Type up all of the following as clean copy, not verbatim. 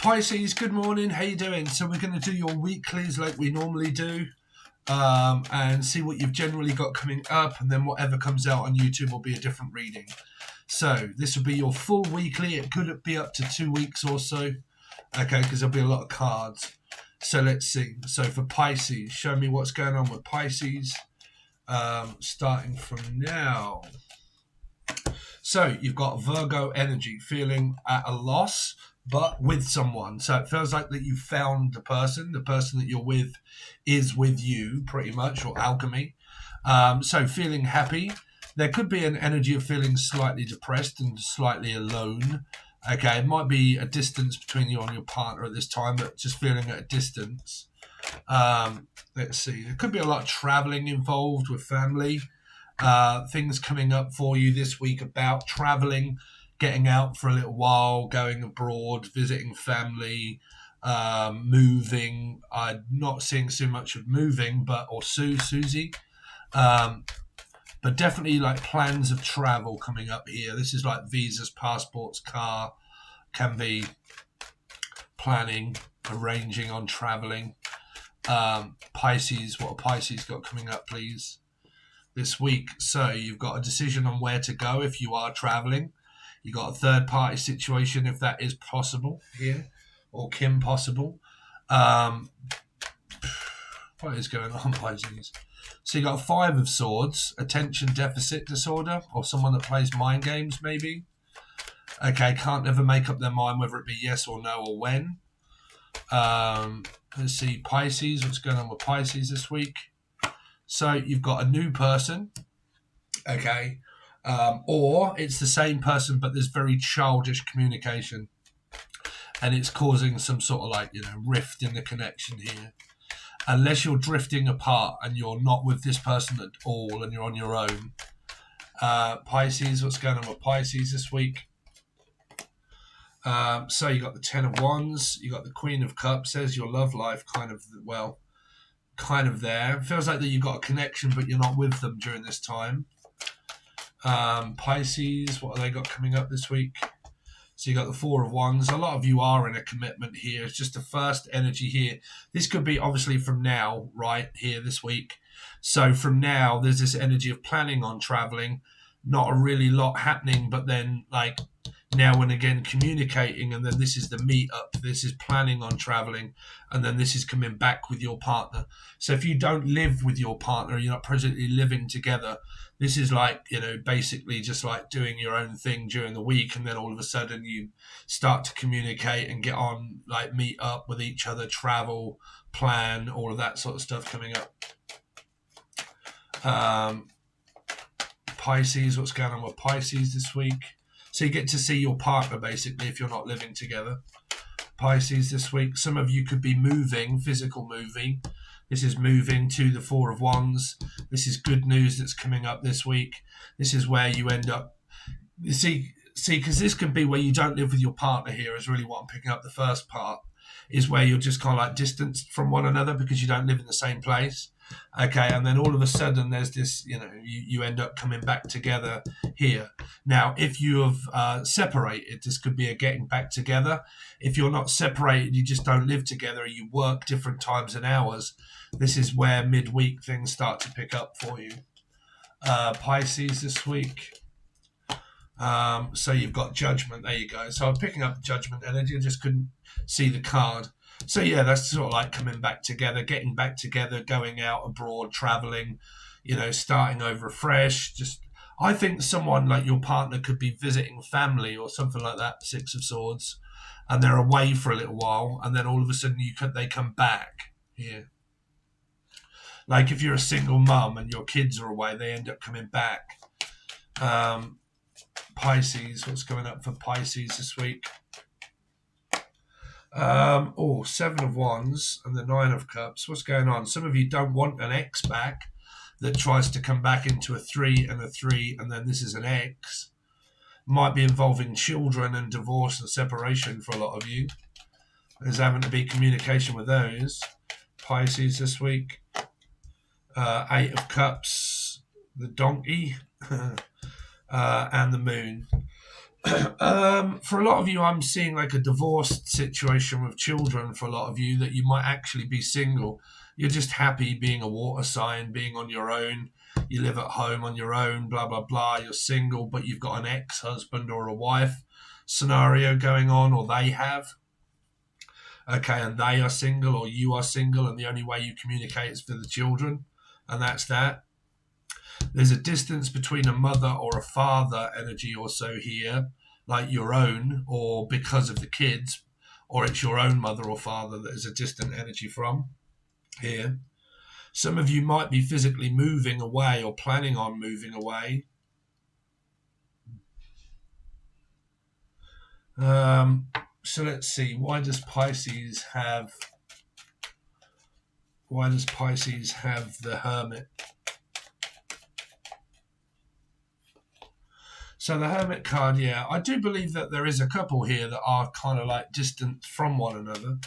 Pisces, good morning. How you doing? So we're going to do your weeklies like we normally do, and see what you've generally got coming up, and then whatever comes out on YouTube will be a different reading. So this will be your full weekly. It could be up to 2 weeks or so, okay, because there'll be a lot of cards. So let's see. So for Pisces, show me what's going on with Pisces, starting from now. So you've got Virgo energy, feeling at a loss, but with someone. So it feels like that you found the person that you're with is with you, pretty much, or alchemy. So feeling happy. There could be an energy of feeling slightly depressed and slightly alone. Okay, it might be a distance between you and your partner at this time, but just feeling at a distance. Let's see. There could be a lot of traveling involved with family. Things coming up for you this week about traveling, getting out for a little while, going abroad, visiting family, moving. I'm not seeing so much of moving, or Susie. But definitely like plans of travel coming up here. This is like visas, passports, car, can be planning, arranging on traveling. Pisces, what have Pisces got coming up, please, this week? So you've got a decision on where to go if you are traveling. You've got a third party situation if that is possible here, or Kim possible. What is going on, Pisces? So you got 5 of Swords, attention deficit disorder, or someone that plays mind games maybe. Okay, can't never make up their mind whether it be yes or no or when. Let's see, Pisces, what's going on with Pisces this week? So you've got a new person, okay, or it's the same person but there's very childish communication, and it's causing some sort of like, rift in the connection here. Unless you're drifting apart and you're not with this person at all and you're on your own. Pisces, what's going on with Pisces this week? So you got the 10 of Wands, you got the Queen of Cups, says your love life kind of there. It feels like that you've got a connection but you're not with them during this time. Pisces, what have they got coming up this week? So you got the 4 of Wands. A lot of you are in a commitment here. It's just the first energy here. This could be obviously from now, right here this week. So from now, there's this energy of planning on traveling. Not a really lot happening, but then like now and again communicating, and then this is the meetup. This is planning on traveling, and then this is coming back with your partner. So if you don't live with your partner, you're not presently living together, this is like, basically just like doing your own thing during the week, and then all of a sudden you start to communicate and get on, like meet up with each other, travel, plan, all of that sort of stuff coming up. Pisces, what's going on with Pisces this week? So you get to see your partner basically if you're not living together. Pisces this week, some of you could be moving, physical moving. This is moving to the 4 of Wands. This is good news that's coming up this week. This is where you end up. You see, because this can be where you don't live with your partner here is really what I'm picking up. The first part is where you're just kind of like distanced from one another because you don't live in the same place. Okay, and then all of a sudden there's this, you end up coming back together here. Now, if you have separated, this could be a getting back together. If you're not separated, you just don't live together, you work different times and hours, this is where midweek things start to pick up for you. Pisces this week. So you've got Judgment, there you go. So I'm picking up Judgment energy, I just couldn't see the card. So yeah, that's sort of like coming back together, getting back together, going out abroad, traveling, starting over fresh. Just, I think someone like your partner could be visiting family or something like that, 6 of Swords, and they're away for a little while, and then all of a sudden they come back here. Like if you're a single mum and your kids are away, they end up coming back. Pisces, what's going up for Pisces this week? 7 of Wands and the 9 of Cups. What's going on? Some of you don't want an ex back that tries to come back into a 3 and a 3, and then this is an ex. Might be involving children and divorce and separation for a lot of you. There's having to be communication with those. Pisces this week. 8 of Cups, the donkey, and the moon. For a lot of you, I'm seeing like a divorced situation with children. For a lot of you, that you might actually be single. You're just happy being a water sign, being on your own. You live at home on your own, blah, blah, blah. You're single, but you've got an ex-husband or a wife scenario going on, or they have. Okay, and they are single, or you are single, and the only way you communicate is for the children, and that's that. There's a distance between a mother or a father energy also here, like your own, or because of the kids, or it's your own mother or father that is a distant energy from here. Some of you might be physically moving away or planning on moving away. So let's see, why does Pisces have the Hermit? So the Hermit card, yeah, I do believe that there is a couple here that are kind of like distant from one another.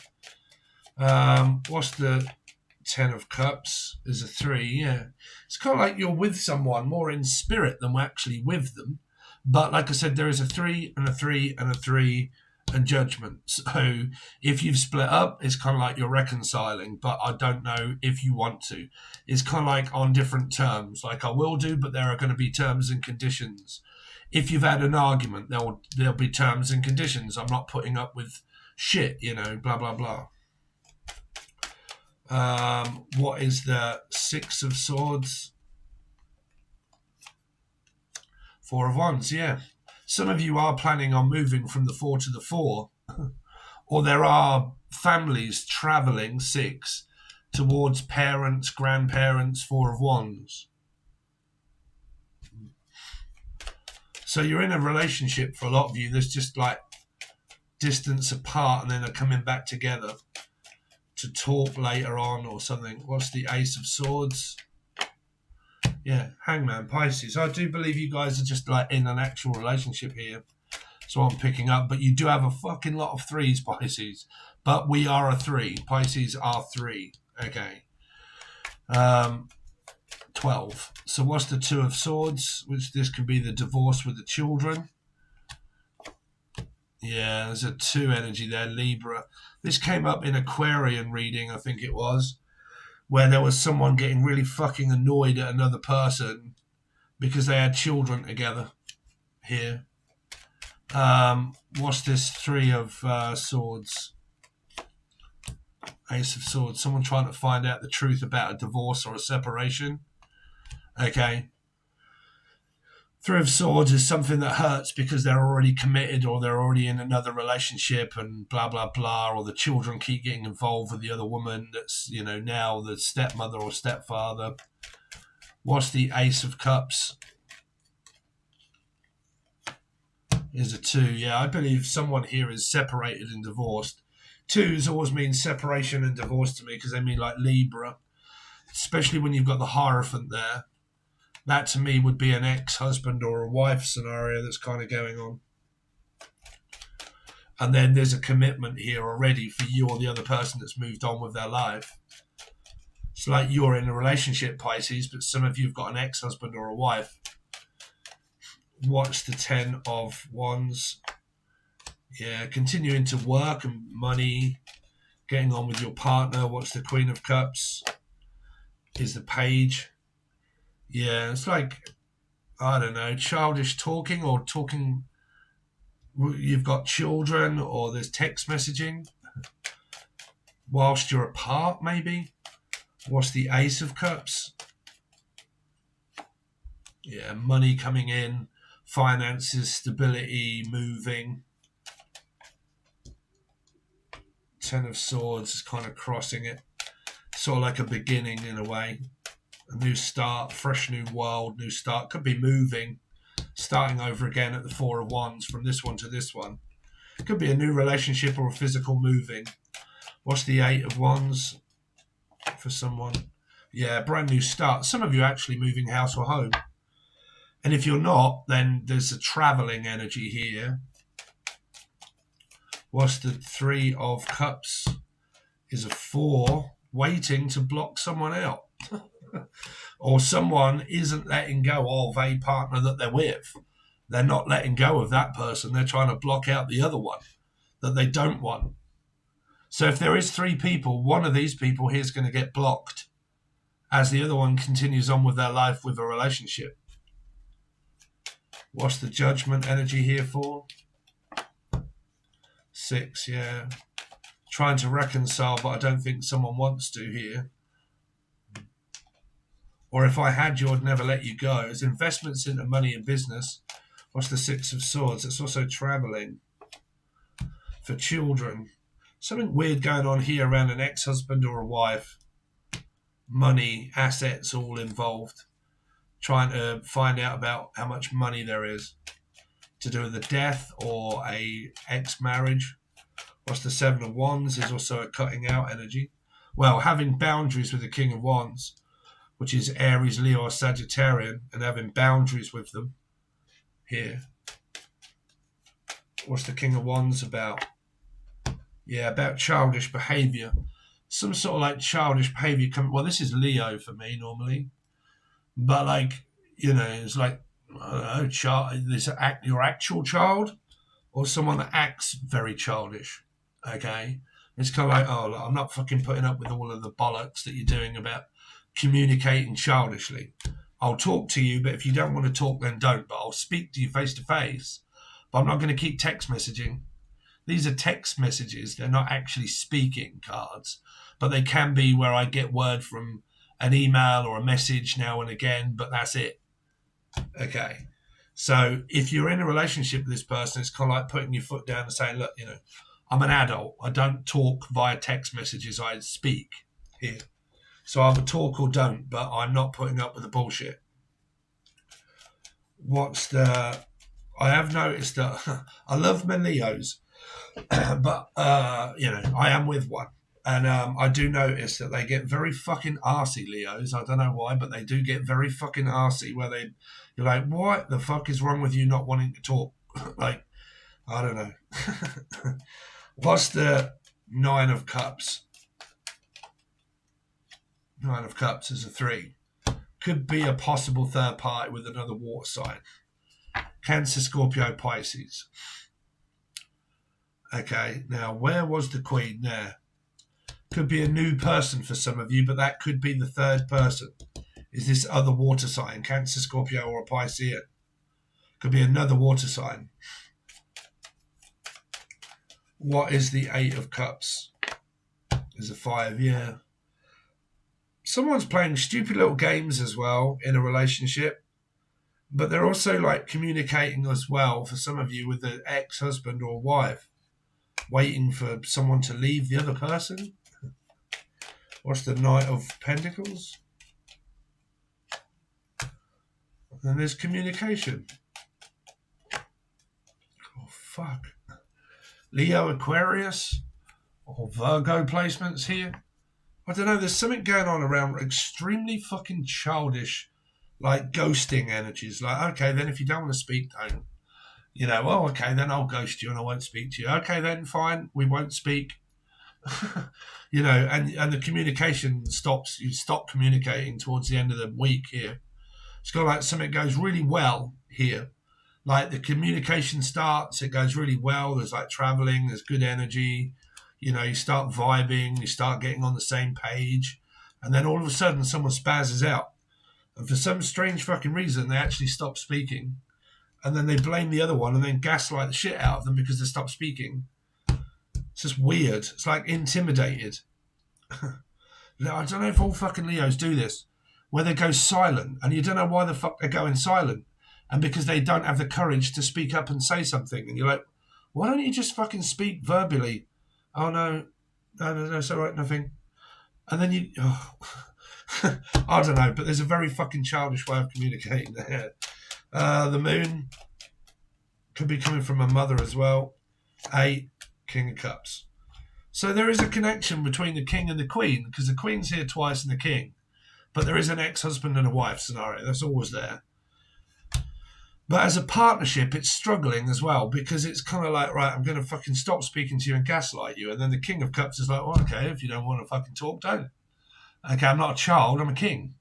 What's the Ten of Cups? Is a 3, yeah. It's kind of like you're with someone more in spirit than actually with them. But like I said, there is a 3 and a 3 and a 3 and Judgment. So if you've split up, it's kind of like you're reconciling, but I don't know if you want to. It's kind of like on different terms, like I will do, but there are going to be terms and conditions. If you've had an argument, there'll be terms and conditions. I'm not putting up with shit, blah, blah, blah. What is the Six of Swords? 4 of Wands, yeah. Some of you are planning on moving from the 4 to the 4. Or there are families travelling, 6, towards parents, grandparents, 4 of Wands. So you're in a relationship for a lot of you. There's just like distance apart and then are coming back together to talk later on or something. What's the Ace of Swords? Yeah, Hangman, Pisces. I do believe you guys are just like in an actual relationship here. So I'm picking up. But you do have a fucking lot of 3s, Pisces. But we are a 3. Pisces are 3. Okay. 12. So what's the Two of Swords? Which this can be the divorce with the children. Yeah, there's a 2 energy there, Libra. This came up in Aquarian reading, I think it was, where there was someone getting really fucking annoyed at another person because they had children together here. What's this 3 of Swords? Ace of Swords. Someone trying to find out the truth about a divorce or a separation. Okay. 3 of Swords is something that hurts because they're already committed or they're already in another relationship and blah, blah, blah, or the children keep getting involved with the other woman that's, now the stepmother or stepfather. What's the Ace of Cups? Is a 2. Yeah, I believe someone here is separated and divorced. 2s always mean separation and divorce to me because they mean like Libra, especially when you've got the Hierophant there. That to me would be an ex-husband or a wife scenario that's kind of going on. And then there's a commitment here already for you or the other person that's moved on with their life. It's like you're in a relationship, Pisces, but some of you have got an ex-husband or a wife. What's the 10 of Wands? Yeah, continuing to work and money, getting on with your partner. What's the Queen of Cups? Is the Page. Yeah, it's like, I don't know, childish talking or talking, you've got children or there's text messaging whilst you're apart maybe. What's the Ace of Cups? Yeah, money coming in, finances, stability, moving. 10 of Swords is kind of crossing it. Sort of like a beginning in a way. A new start, fresh new world, new start. Could be moving, starting over again at the 4 of Wands from this one to this one. Could be a new relationship or a physical moving. What's the 8 of Wands for someone? Yeah, brand new start. Some of you are actually moving house or home. And if you're not, then there's a travelling energy here. What's the 3 of Cups? Is a 4, waiting to block someone out. Or someone isn't letting go of a partner that they're with. They're not letting go of that person. They're trying to block out the other one that they don't want. So if there is 3 people, one of these people here is going to get blocked as the other one continues on with their life with a relationship. What's the judgment energy here for? 6, yeah. Trying to reconcile, but I don't think someone wants to here. Or if I had you, I'd never let you go. It's investments into money and business. What's the 6 of Swords? It's also traveling. For children. Something weird going on here around an ex-husband or a wife. Money, assets all involved. Trying to find out about how much money there is. To do with a death or a ex-marriage. What's the 7 of Wands? Is also a cutting out energy. Well, having boundaries with the King of Wands, which is Aries, Leo, or Sagittarian, and having boundaries with them here. What's the King of Wands about? Yeah, about childish behaviour. Some sort of like childish behaviour. Well, this is Leo for me normally. But like, you know, it's like, I don't know, your actual child or someone that acts very childish. Okay? It's kind of like, oh, look, I'm not fucking putting up with all of the bollocks that you're doing about communicating childishly. I'll talk to you, but if you don't want to talk, then don't. But I'll speak to you face to face. But I'm not going to keep text messaging. These are text messages. They're not actually speaking cards, but they can be where I get word from an email or a message now and again, but that's it. Okay. So if you're in a relationship with this person, it's kind of like putting your foot down and saying, look, you know, I'm an adult. I don't talk via text messages. I speak here. So either talk or don't, but I'm not putting up with the bullshit. I have noticed that I love my Leos, but, you know, I am with one. And I do notice that they get very fucking arsey, Leos. I don't know why, but they do get very fucking arsey where you're like, what the fuck is wrong with you not wanting to talk? Like, I don't know. What's the 9 of Cups? 9 of Cups is a 3. Could be a possible third party with another water sign. Cancer, Scorpio, Pisces. Okay, now where was the Queen there? Could be a new person for some of you, but that could be the third person. Is this other water sign, Cancer, Scorpio, or a Piscean? Could be another water sign. What is the 8 of Cups? There's a 5, yeah. Someone's playing stupid little games as well in a relationship, but they're also like communicating as well for some of you with an ex-husband or wife, waiting for someone to leave the other person. What's the Knight of Pentacles? And there's communication. Oh, fuck. Leo, Aquarius, or Virgo placements here. I don't know, there's something going on around extremely fucking childish, like ghosting energies. Like, okay, then if you don't want to speak, don't. You know, well, okay, then I'll ghost you and I won't speak to you. Okay, then fine, we won't speak. You know, and the communication stops. You stop communicating towards the end of the week here. It's got like something goes really well here. Like the communication starts, it goes really well. There's like traveling, there's good energy. You know, you start vibing, you start getting on the same page, and then all of a sudden someone spazzes out. And for some strange fucking reason, they actually stop speaking. And then they blame the other one and then gaslight the shit out of them because they stopped speaking. It's just weird. It's like intimidated. I don't know if all fucking Leos do this, where they go silent, and you don't know why the fuck they're going silent. And because they don't have the courage to speak up and say something. And you're like, why don't you just fucking speak verbally? Oh, no, it's all right, nothing. And then I don't know, but there's a very fucking childish way of communicating there. The Moon could be coming from a mother as well. 8, King of Cups. So there is a connection between the King and the Queen, because the Queen's here twice and the King. But there is an ex-husband and a wife scenario. That's always there. But as a partnership, it's struggling as well, because it's kind of like, right, I'm going to fucking stop speaking to you and gaslight you. And then the King of Cups is like, well, okay, if you don't want to fucking talk, don't. Okay, I'm not a child, I'm a king.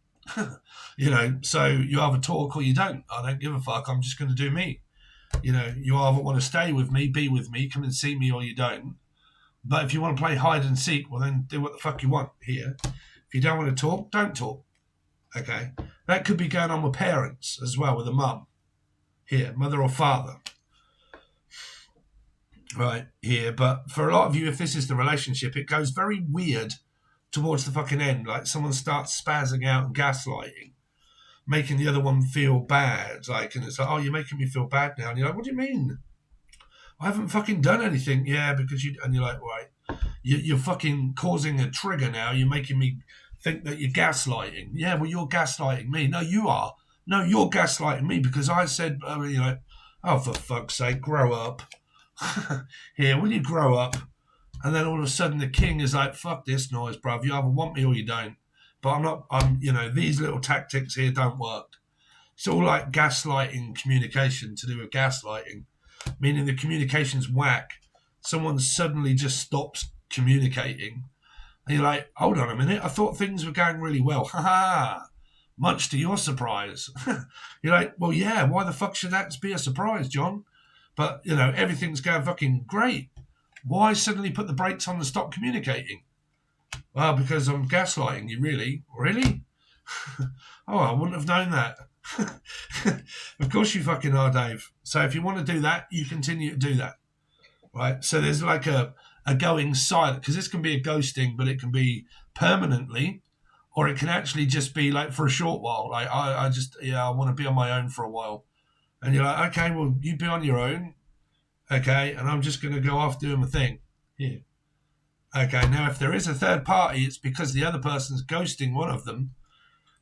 You know, so you either talk or you don't. I don't give a fuck, I'm just going to do me. You know, you either want to stay with me, be with me, come and see me, or you don't. But if you want to play hide and seek, well, then do what the fuck you want here. If you don't want to talk, don't talk. Okay? That could be going on with parents as well, with a mum. Here, mother or father. Right, here. But for a lot of you, if this is the relationship, it goes very weird towards the fucking end. Like someone starts spazzing out and gaslighting, making the other one feel bad. Like, and it's like, oh, you're making me feel bad now. And you're like, what do you mean? I haven't fucking done anything. Yeah, because you... And you're like, right, you're fucking causing a trigger now. You're making me think that you're gaslighting. Yeah, well, you're gaslighting me. No, you are. No, you're gaslighting me because I said, you're like, oh, for fuck's sake, grow up. Here, will you grow up? And then all of a sudden the king is like, fuck this noise, bruv. You either want me or you don't. But these little tactics here don't work. It's all like gaslighting communication to do with gaslighting, meaning the communication's whack. Someone suddenly just stops communicating. And you're like, hold on a minute. I thought things were going really well. Ha ha. Much to your surprise. You're like, well, yeah, why the fuck should that be a surprise, John? But, everything's going fucking great. Why suddenly put the brakes on and stop communicating? Well, because I'm gaslighting you, really. Really? Oh, I wouldn't have known that. Of course you fucking are, Dave. So if you want to do that, you continue to do that. Right? So there's like a going silent, because this can be a ghosting, but it can be permanently, or it can actually just be like for a short while. Like, I want to be on my own for a while. And you're like, okay, well, you be on your own. Okay, and I'm just going to go off doing my thing. Here. Okay, now if there is a third party, it's because the other person's ghosting one of them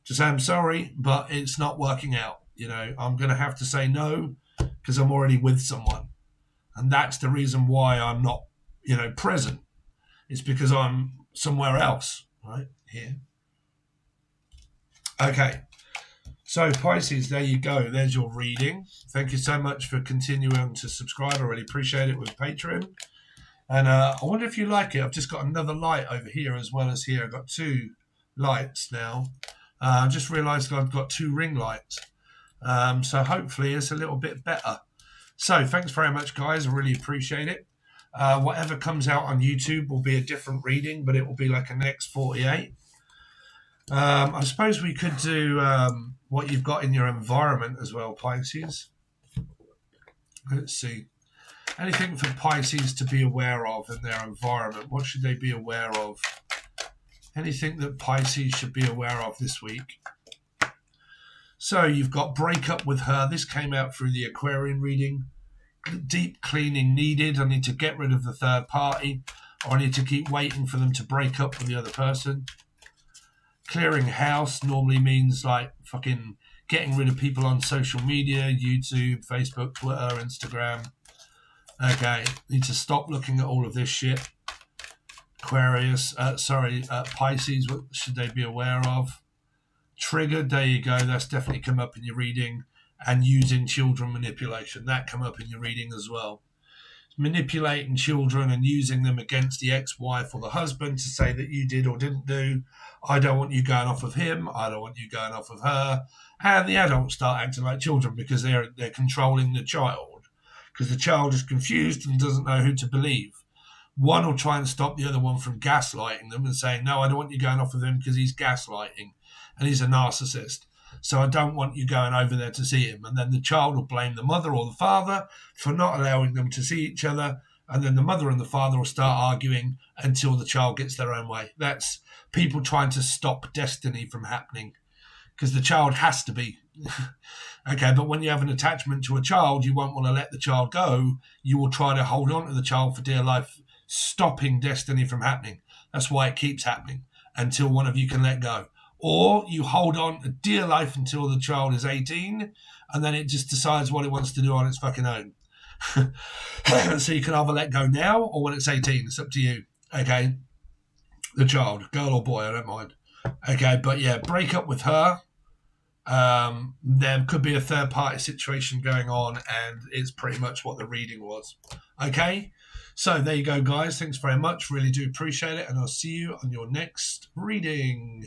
to say, I'm sorry, but it's not working out. I'm going to have to say no because I'm already with someone. And that's the reason why I'm not, present. It's because I'm somewhere else, right? Here. Okay. So, Pisces, there you go. There's your reading. Thank you so much for continuing to subscribe. I really appreciate it with Patreon. And I wonder if you like it. I've just got another light over here as well as here. I've got two lights now. I just realised I've got two ring lights. So hopefully it's a little bit better. So thanks very much, guys. I really appreciate it. Whatever comes out on YouTube will be a different reading, but it will be like an X48. I suppose we could do what you've got in your environment as well, Pisces. Let's see. Anything for Pisces to be aware of in their environment? What should they be aware of? Anything that Pisces should be aware of this week? So you've got break up with her. This came out through the Aquarian reading. Deep cleaning needed. I need to get rid of the third party, or I need to keep waiting for them to break up with the other person. Clearing house normally means like fucking getting rid of people on social media, YouTube, Facebook, Twitter, Instagram. Okay, need to stop looking at all of this shit. Pisces, what should they be aware of? Triggered, there you go, that's definitely come up in your reading. And using children manipulation, that come up in your reading as well. Manipulating children and using them against the ex-wife or the husband to say that you did or didn't do. I don't want you going off of him. I don't want you going off of her. And the adults start acting like children because they're controlling the child. Because the child is confused and doesn't know who to believe. One will try and stop the other one from gaslighting them and saying, no, I don't want you going off with him because he's gaslighting and he's a narcissist. So I don't want you going over there to see him. And then the child will blame the mother or the father for not allowing them to see each other. And then the mother and the father will start arguing until the child gets their own way. That's people trying to stop destiny from happening because the child has to be. Okay, but when you have an attachment to a child, you won't want to let the child go. You will try to hold on to the child for dear life, stopping destiny from happening. That's why it keeps happening until one of you can let go. Or you hold on to dear life until the child is 18, and then it just decides what it wants to do on its fucking own. So you can either let go now or when it's 18. It's up to you. Okay, the child, girl or boy, I don't mind. Okay, but yeah, break up with her. There could be a third party situation going on, and it's pretty much what the reading was. Okay, so there you go, guys. Thanks very much. Really do appreciate it, and I'll see you on your next reading.